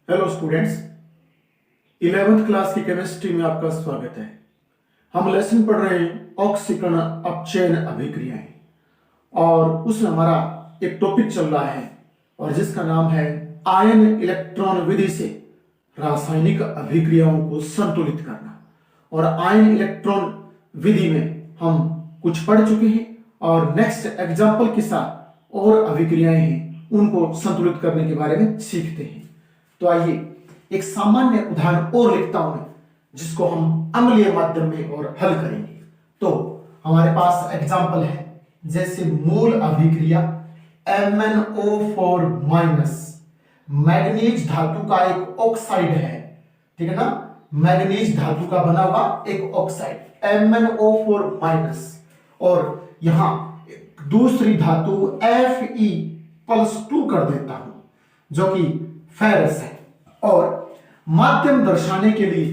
Hello students, 11th class की chemistry में आपका स्वागत है। हम लेसन पढ़ रहे हैं ऑक्सीकरण अपचयन अभिक्रियाएं और उसमें हमारा एक टॉपिक चल रहा है और जिसका नाम है आयन इलेक्ट्रॉन विधि से रासायनिक अभिक्रियाओं को संतुलित करना। और आयन इलेक्ट्रॉन विधि में हम कुछ पढ़ चुके हैं और नेक्स्ट एग्जाम्पल के साथ और अभिक्रियाएं हैं उनको संतुलित करने के बारे में सीखते हैं। तो आइए एक सामान्य उदाहरण और लिखता हूं मैं जिसको हम अम्लीय माध्यम में और हल करेंगे। तो हमारे पास एग्जाम्पल है जैसे मूल अभिक्रिया MnO4 माइनस मैग्नीज धातु का एक ऑक्साइड है, ठीक है ना। मैग्नीज धातु का बना हुआ एक ऑक्साइड MnO4 माइनस और यहां दूसरी धातु Fe+2 कर देता हूं जो कि फेरस है। और माध्यम दर्शाने के लिए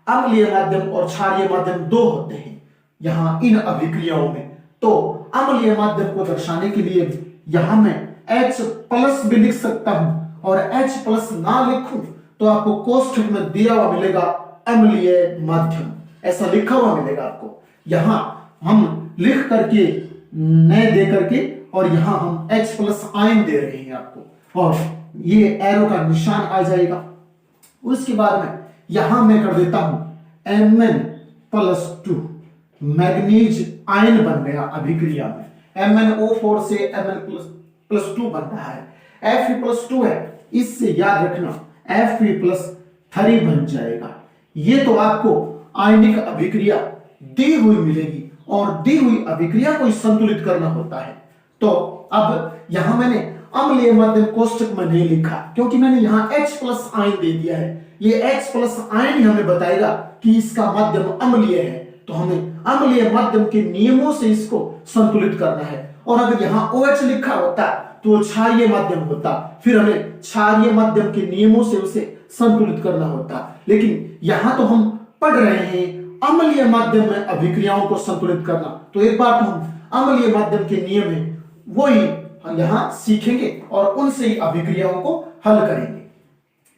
अम्लीय माध्यम और क्षारीय माध्यम दो होते हैं यहां इन अभिक्रियाओं में। तो अम्लीय माध्यम को दर्शाने के लिए यहां मैं H+ भी लिख सकता हूं और H+ ना लिखूं तो आपको कोष्ठक में दिया हुआ मिलेगा अम्लीय माध्यम, ऐसा लिखा हुआ मिलेगा आपको। यहां हम लिख करके न दे करके और यहां हम H+ आयन दे रहे हैं आपको और ये एरो का निशान आ जाएगा। उसके बाद में यहां मैं कर देता हूं Mn+2 मैग्नीज आयन बन गया अभिक्रिया में। MnO4 से Mn+2 बन रहा है। Fe+2 है, इससे याद रखना Fe+3 बन जाएगा। ये तो आपको आयनिक अभिक्रिया दी हुई मिलेगी और दी हुई अभिक्रिया को संतुलित करना होता है। तो अब यहां मैंने अम्लीय माध्यम कोष्ठक में नहीं लिखा क्योंकि मैंने यहां H+ आयन दे दिया है। ये H+ आयन ही हमें बताएगा कि इसका माध्यम अम्लीय है, तो हमें अम्लीय माध्यम के नियमों से इसको संतुलित करना है। और अगर यहां OH लिखा होता तो क्षारीय माध्यम होता, फिर हमें क्षारीय माध्यम के नियमों से उसे संतुलित करना होता। लेकिन यहां तो हम पढ़ रहे हैं अम्लीय माध्यम में अभिक्रियाओं को संतुलित करना, तो एक बार तो हम अम्लीय माध्यम के नियम है वो ही हम यहां सीखेंगे और उनसे ही अभिक्रियाओं को हल करेंगे।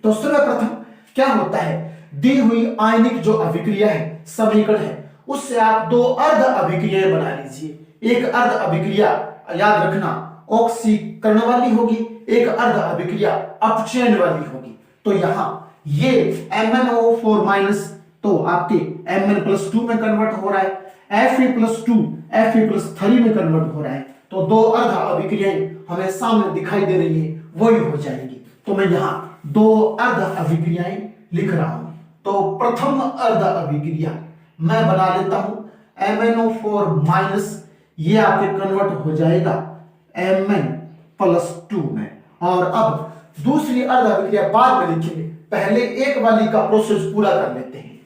तो सर्वप्रथम क्या होता है, दी हुई आयनिक जो अभिक्रिया है समीकरण है उससे आप दो अर्ध अभिक्रियाएं बना लीजिए। एक अर्ध अभिक्रिया याद रखना ऑक्सीकरण वाली होगी, एक अर्ध अभिक्रिया अपचयन वाली होगी। तो यहां ये MnO4 माइनस तो आपके Mn+2 में कन्वर्ट हो रहा है, Fe+2 Fe+3 में कन्वर्ट हो रहा है। तो दो अर्ध अभिक्रियाएं हमें सामने दिखाई दे रही है वही हो जाएंगी। तो मैं यहां दो अर्ध अभिक्रियाएं लिख रहा हूं। तो प्रथम अर्ध अभिक्रिया मैं बना लेता हूं MnO4 माइनस, ये आपके कन्वर्ट हो जाएगा Mn+2 में। और अब दूसरी अर्ध अभिक्रिया बाद में लिखेंगे, पहले एक वाली का प्रोसेस पूरा कर लेते हैं।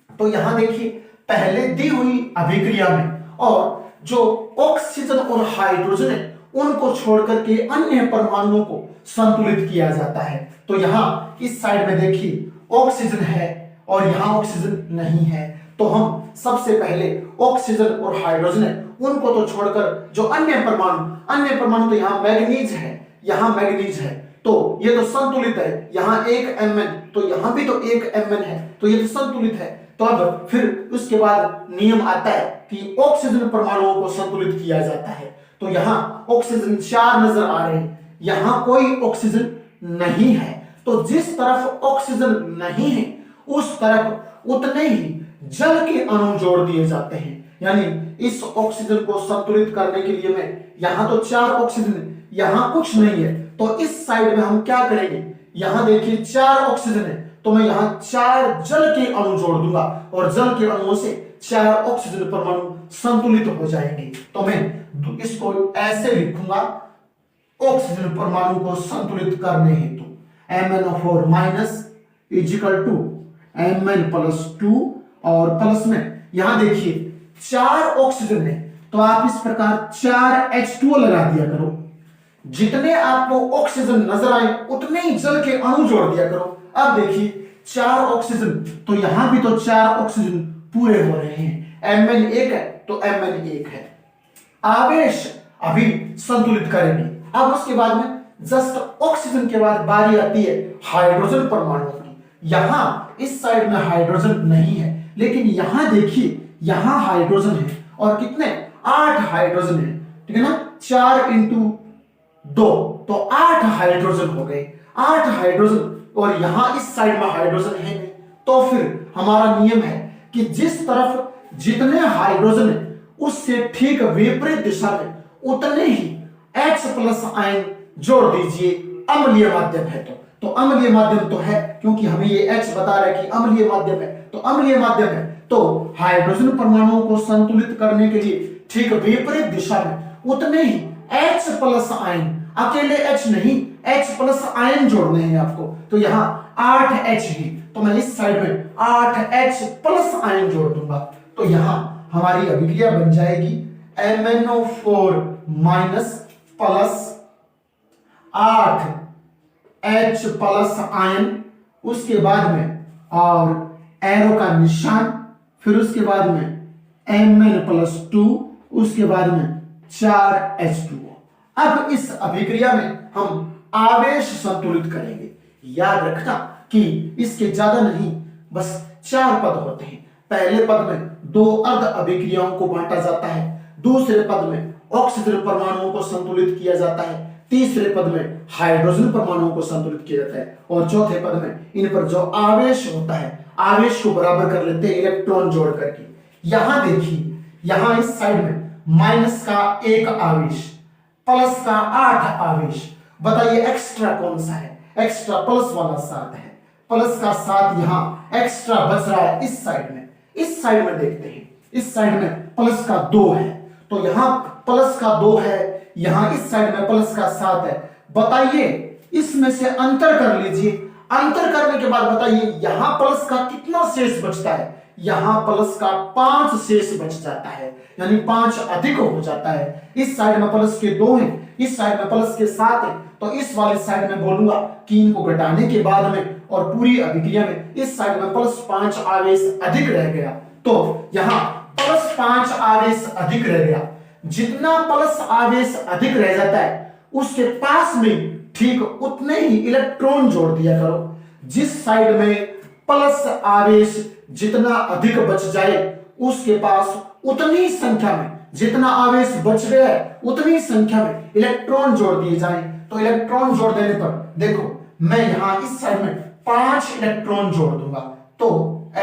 तो यहां देखिए पहले दी हुई अभिक्रिया में और जो ऑक्सीजन और हाइड्रोजन है उनको छोड़कर के अन्य परमाणुओं को संतुलित किया जाता है। तो यहां इस साइड में देखिए ऑक्सीजन है और यहां ऑक्सीजन नहीं है, तो हम सबसे पहले ऑक्सीजन और हाइड्रोजन है उनको तो छोड़कर जो अन्य परमाणु तो यहां मैग्नीज है, यहां मैग्नीज है तो ये तो संतुलित है। यहां एक Mn तो यहां भी तो एक Mn है, तो ये तो संतुलित है। तो अब फिर उसके बाद नियम आता है कि ऑक्सीजन परमाणुओं को संतुलित किया जाता है। तो यहां ऑक्सीजन 4 नजर आ रहे हैं, यहां कोई ऑक्सीजन नहीं है। तो जिस तरफ ऑक्सीजन नहीं है उस तरफ उतने ही जल के अणु जोड़ दिए जाते हैं। यानी इस ऑक्सीजन को संतुलित करने के लिए मैं यहां तो 4 ऑक्सीजन, यहां कुछ नहीं है, तो इस साइड में हम क्या करेंगे, यहां देखिए 4 ऑक्सीजन है तो मैं यहां 4 जल के अणु जोड़ दूंगा और जल के अणुओं से 4 ऑक्सीजन परमाणु संतुलित हो जाएंगे। तो मैं इसको ऐसे लिखूंगा, ऑक्सीजन परमाणु को संतुलित करने हेतु MnO4 minus is equal to Mn+2 और प्लस में यहां देखिए 4 ऑक्सीजन है तो आप इस प्रकार 4 H2O लगा दिया करो। जितने आपको ऑक्सीजन नजर आए उतने ही जल के अणु जोड़ दिया करो। अब देखिए 4 ऑक्सीजन तो यहां भी तो 4 ऑक्सीजन पूरे हो रहे हैं। Mn 1 है तो Mn 1 है। आवेश अभी संतुलित करेंगे। अब उसके बाद में जस्ट ऑक्सीजन के बाद बारी आती है हाइड्रोजन परमाणु की। यहां इस साइड में हाइड्रोजन नहीं है, लेकिन यहां देखिए यहां हाइड्रोजन है और कितने 8 हाइड्रोजन है, ठीक है ना, 4 इंटू 2 तो 8 हाइड्रोजन हो गए, 8 हाइड्रोजन। और यहां इस साइड में हाइड्रोजन है नहीं, तो फिर हमारा नियम है कि जिस तरफ जितने हाइड्रोजन है उससे ठीक विपरीत दिशा में उतने ही H प्लस आयन जोड़ दीजिए। अम्लीय माध्यम है तो अम्लीय माध्यम तो है, क्योंकि हमें ये H बता रहा है कि अम्लीय माध्यम है, तो अम्लीय माध्यम है तो हाइड्रोजन परमाणुओं को संतुलित करने के लिए ठीक विपरीत दिशा में उतने ही H प्लस आयन, अकेले H नहीं, H प्लस आयन जोड़ने हैं आपको। तो यहाँ 8H ही, तो मैं इस साइड में 8H प्लस आयन जोड़ दूंगा। तो यहाँ हमारी अभिक्रिया बन जाएगी MnO4 minus plus 8H plus ion, उसके बाद में और एरो का निशान, फिर उसके बाद में Mn+2, उसके बाद में 4H2O। अब इस अभिक्रिया में हम आवेश संतुलित करेंगे। याद रखना कि इसके ज्यादा नहीं, बस 4 पद होते हैं। पहले पद में 2 अर्ध अभिक्रियाओं को बांटा जाता है, दूसरे पद में ऑक्सीजन परमाणुओं को संतुलित किया जाता है, तीसरे पद में हाइड्रोजन परमाणुओं को संतुलित किया जाता है, और चौथे पद में इन पर जो आवेश होता है आवेश को बराबर कर लेते हैं इलेक्ट्रॉन जोड़ करके। यहां देखिए, यहां इस साइड में माइनस का 1 आवेश, प्लस का 8 आवेश। बताइए एक्स्ट्रा कौन सा है? एक्स्ट्रा प्लस वाला 7 है, प्लस का 7 यहां एक्स्ट्रा बच रहा है इस साइड में। इस साइड में देखते हैं, इस साइड में प्लस का 2 है, तो यहां प्लस का 2 है, यहां इस साइड में प्लस का 7 है। बताइए इसमें से अंतर कर लीजिए, अंतर करने के बाद बताइए यहां प्लस का कितना शेष बचता है? यहां प्लस का 5 शेष बच जाता है, यानी 5 अधिक हो जाता है। इस साइड में प्लस के 2 हैं, इस साइड में प्लस के 7 हैं, तो इस वाली साइड में बोलूंगा कि इनको घटाने के बाद में और पूरी अभिक्रिया में इस साइड में प्लस 5 आवेश अधिक रह गया, तो यहां प्लस 5 आवेश अधिक रह गया। जितना प्लस आवेश अधिक रह जाता है उसके पास में ठीक उतने ही इलेक्ट्रॉन जोड़ दिया करो। जिस साइड में प्लस आवेश जितना अधिक बच जाए उसके पास उतनी संख्या में, जितना आवेश बच गया है उतनी संख्या में इलेक्ट्रॉन जोड़ दिए जाएं। तो इलेक्ट्रॉन जोड़ देने पर देखो मैं यहां इस साइड में 5 इलेक्ट्रॉन जोड़ दूंगा, तो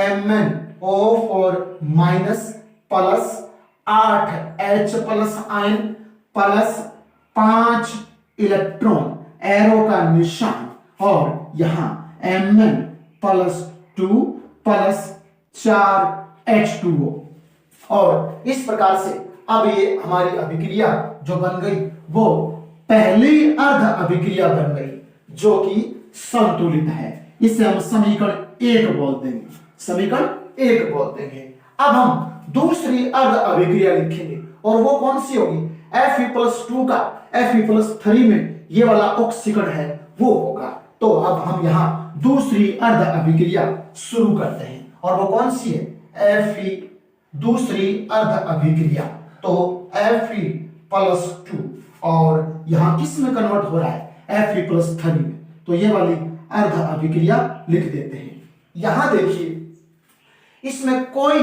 MnO4 minus plus 8H plus ion plus 5 electron, arrow का निशान, और यहां Mn+2 प्लस 4H2O। और इस प्रकार से अब ये हमारी अभिक्रिया जो बन गई वो पहली अर्ध अभिक्रिया बन गई जो कि संतुलित है। इसे हम समीकरण 1 बोल देंगे, समीकरण 1 बोल देंगे। अब हम दूसरी अर्ध अभिक्रिया लिखेंगे और वो कौन सी होगी? Fe+2 का Fe+3 में ये वाला ऑक्सीकरण है वो होगा। तो अब हम यहां दूसरी अर्ध अभिक्रिया शुरू करते हैं और वो कौन सी है? Fe, दूसरी अर्ध अभिक्रिया, तो Fe+2 और यहां किस में कन्वर्ट हो रहा है? Fe+3 में। तो ये वाली अर्ध अभिक्रिया लिख देते हैं। यहां देखिए इसमें कोई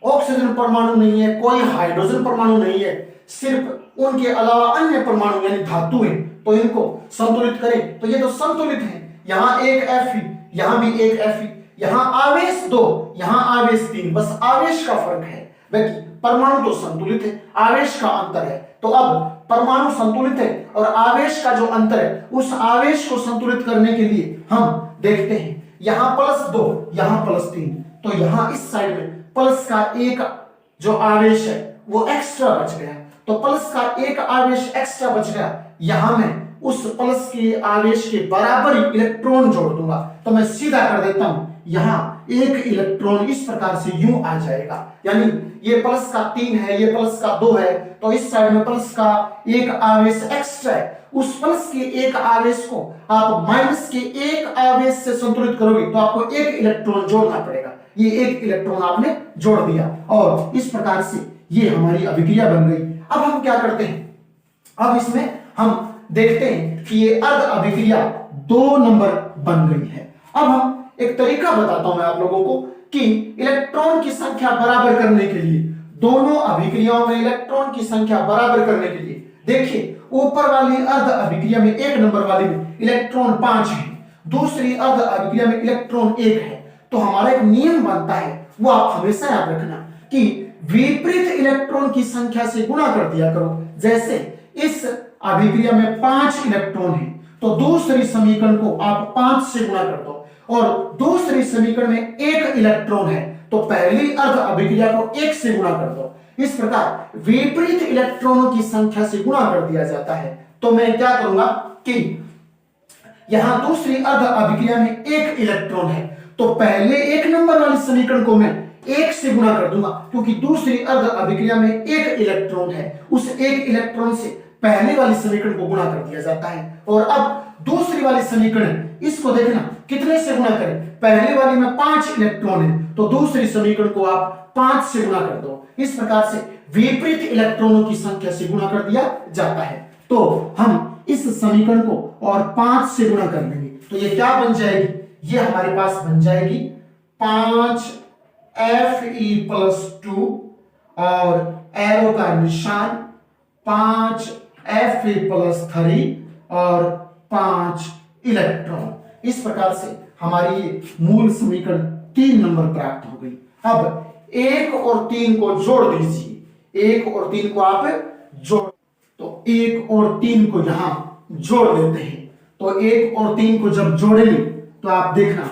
ऑक्सीजन परमाणु नहीं है, कोई हाइड्रोजन परमाणु नहीं है, सिर्फ उनके अलावा अन्य परमाणु यानी धातु हैं। तो इनको संतुलित करें तो ये तो संतुलित है। यहां एक Fe, यहां भी एक Fe, यहां आवेश 2, यहां आवेश 3, बस आवेश का फर्क है। बाकी परमाणु तो संतुलित है, आवेश का अंतर है। तो अब परमाणु संतुलित है और आवेश का जो अंतर है उस आवेश को संतुलित करने के लिए हम देखते हैं यहां +2, यहां +3, तो यहां इस साइड में प्लस का 1 जो आवेश है वो एक्स्ट्रा बच गया, तो प्लस का 1 आवेश एक्स्ट्रा बच गया। यहां मैं उस प्लस के आवेश के बराबर ही इलेक्ट्रॉन जोड़ दूंगा, तो मैं सीधा कर देता हूं, यहां 1 इलेक्ट्रॉन इस प्रकार से यूं आ जाएगा, यानी ये प्लस का 3 है, ये प्लस का 2 है, तो इस साइड में प्लस का 1 आवेश एक्स्ट्रा है। उस प्लस के 1 आवेश को आप माइनस के 1 आवेश से संतुलित करोगे तो आपको 1 इलेक्ट्रॉन जोड़ना पड़ेगा। ये 1 इलेक्ट्रॉन आपने जोड़ दिया और इस प्रकार से ये हमारी अभिक्रिया बन गई। अब हम क्या करते हैं? अब इसमें हम देखते हैं कि ये अर्ध अभिक्रिया 2 नंबर बन गई है। अब हम एक तरीका बताता हूं मैं आप लोगों को कि इलेक्ट्रॉन की संख्या बराबर करने के लिए, दोनों अभिक्रियाओं में इलेक्ट्रॉन की संख्या बराबर करने के लिए, देखिए ऊपर वाली अर्ध अभिक्रिया में 1 नंबर वाली में इलेक्ट्रॉन 5 है, दूसरी अर्ध अभिक्रिया में इलेक्ट्रॉन 1 है। तो हमारा एक नियम बनता है, वो आप हमेशा याद रखना कि विपरीत इलेक्ट्रॉन की संख्या से गुणा कर दिया करो। जैसे इस अभिक्रिया में 5 इलेक्ट्रॉन है, तो दूसरी समीकरण को आप 5 से गुणा कर दो, और दूसरी समीकरण में 1 इलेक्ट्रॉन है, तो पहली अर्ध अभिक्रिया को 1 से गुणा कर दो। इस प्रकार विपरीत इलेक्ट्रॉनों की संख्या से गुणा कर दिया जाता है। तो मैं क्या करूंगा कि यहां दूसरी अर्ध अभिक्रिया में 1 इलेक्ट्रॉन है, तो पहले 1 नंबर वाली समीकरण को मैं 1 से गुणा कर दूंगा, क्योंकि दूसरी अर्ध अभिक्रिया में 1 इलेक्ट्रॉन है, उस 1 इलेक्ट्रॉन से पहले वाली समीकरण को गुणा कर दिया जाता है। और अब दूसरी वाली समीकरण, इसको देखना कितने से गुणा करें, पहली वाली में 5 इलेक्ट्रॉन है, तो दूसरी समीकरण को आप 5 से गुणा कर दो। इस प्रकार से विपरीत इलेक्ट्रॉनों की संख्या से गुणा कर दिया जाता है। तो हम इस समीकरण को और 5 से गुणा कर लेंगे, तो ये क्या बन जाएगी, ये हमारे पास बन जाएगी 5Fe+2 और एरो का निशान 5Fe+3 और 5 इलेक्ट्रॉन। इस प्रकार से हमारी मूल समीकरण 3 नंबर प्राप्त हो गई। अब 1 और 3 को जोड़ दीजिए, 1 और 3 को आप जोड़, तो 1 और 3 को यहां जोड़ देते हैं। तो 1 और 3 को जब जोड़ेंगे तो आप देखना,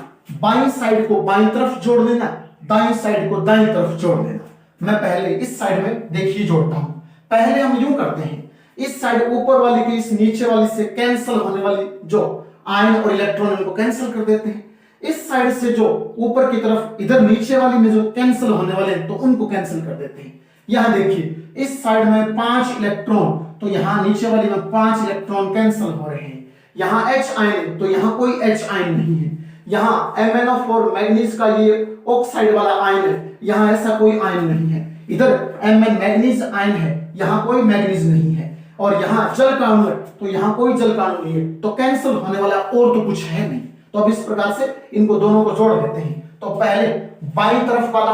बाईं साइड को बाईं तरफ जोड़ देना, दाईं साइड को दाईं तरफ जोड़ देना। मैं पहले इस साइड में देखिए जोड़ता हूं। पहले हम यूं करते हैं, इस साइड ऊपर वाली की इस नीचे वाली से कैंसिल होने वाली जो आयन और इलेक्ट्रॉन इनको कैंसिल कर देते हैं। इस साइड से जो ऊपर की तरफ इधर नीचे वाली में जो कैंसिल होने वाले हैं, तो उनको कैंसिल कर देते हैं। यहां देखिए इस साइड में 5 इलेक्ट्रॉन, तो यहां नीचे वाली में 5 इलेक्ट्रॉन कैंसिल हो रहे हैं। यहां H आयन, तो यहां कोई H आयन नहीं है। यहां MnO4 मैग्नीज का ये ऑक्साइड वाला आयन है, यहां ऐसा कोई आयन नहीं है। इधर Mn मैग्नीज आयन है, यहां कोई मैग्नीज नहीं है। और यहां जल का अणु है, तो यहां कोई जल का अणु नहीं है, तो कैंसिल होने वाला और तो कुछ है नहीं। तो अब इस प्रकार से इनको दोनों को जोड़ देते हैं। तो पहले बाईं तरफ वाला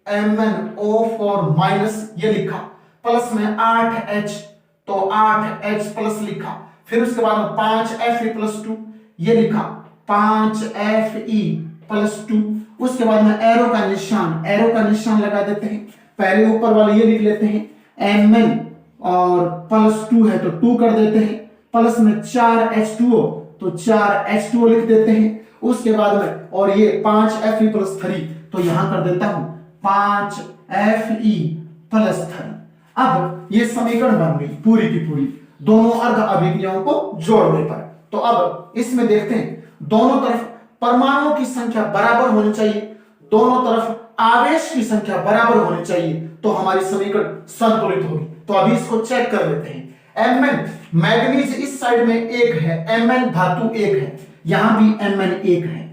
MnO4 माइनस ये लिखा, प्लस में 8H, तो 8H प्लस लिखा, फिर उसके बाद में 5Fe+2 ये लिखा, 5Fe+2, उसके बाद में एरो का निशान लगा देते हैं। पहले ऊपर वाले ये लिख लेते हैं Mn और +2 है तो 2 कर देते हैं, प्लस में 4H2O, तो 4H2O लिख देते हैं। उसके बाद में और ये 5Fe+3, तो यहां कर देता हूं 5Fe+3। अब ये समीकरण बन गई पूरी की पूरी दोनों अर्ध अभिक्रियाओं को जोड़ने पर। तो अब इसमें देखते हैं, दोनों तरफ परमाणुओं की संख्या बराबर होनी चाहिए, दोनों तरफ आवेश की संख्या बराबर होनी चाहिए, तो हमारी समीकरण संतुलित होगी। तो अभी इसको चेक कर लेते हैं। Mn मैग्नीज इस साइड में 1 है, Mn धातु 1 है, यहां भी Mn 1 है।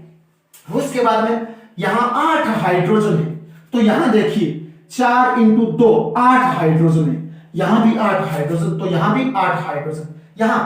उसके बाद में यहां 8 हाइड्रोजन है, तो यहां देखिए 4 × 2 8 हाइड्रोजन है, यहां भी 8 हाइड्रोजन, तो यहां भी 8 हाइड्रोजन। यहां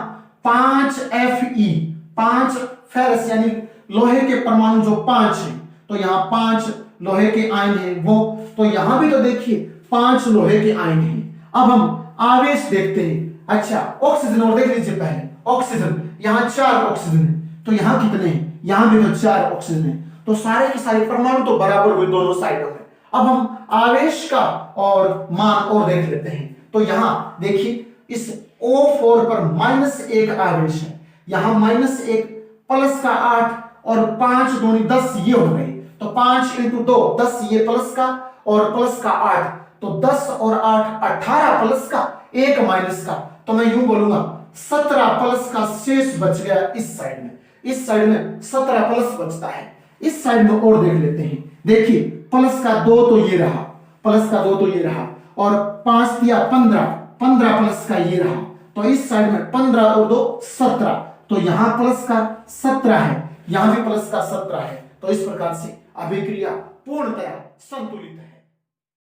5Fe, 5 फेरस यानी लोहे के परमाणु जो 5 है, तो यहां 5 लोहे के आयन है वो, तो यहां भी तो देखिए 5 लोहे के आयन है। अब हम आवेश देखते हैं। अच्छा, ऑक्सीजन और देख लीजिए पहले, ऑक्सीजन यहां 4 ऑक्सीजन है, तो यहां कितने हैं, यहां भी तो 4 ऑक्सीजन है, तो सारे के सारे परमाणु तो बराबर हुए दोनों साइडों में। अब हम आवेश का और मान और देख लेते हैं। तो यहां देखिए इस O4 पर -1 आवेश है, यहां -1 प्लस का 8 और 5 दूनी 10 ये हो गए, तो 5 × 2 10 ये प्लस का और प्लस का 8, तो 10 और 8 18 प्लस का 1 माइनस का, तो मैं यूं बोलूंगा 17 प्लस का शेष बच गया इस साइड में। इस साइड में 17 प्लस बचता है। इस साइड में और देख लेते हैं। देखिए प्लस का 2 तो ये रहा, प्लस का 2 तो ये रहा, और 5 दिया 15, 15 प्लस का ये रहा, तो इस साइड में 15 और 2 17, तो यहां प्लस का 17 है, यहां भी प्लस का 17 है। तो इस प्रकार से अभिक्रिया पूर्णतया संतुलित है।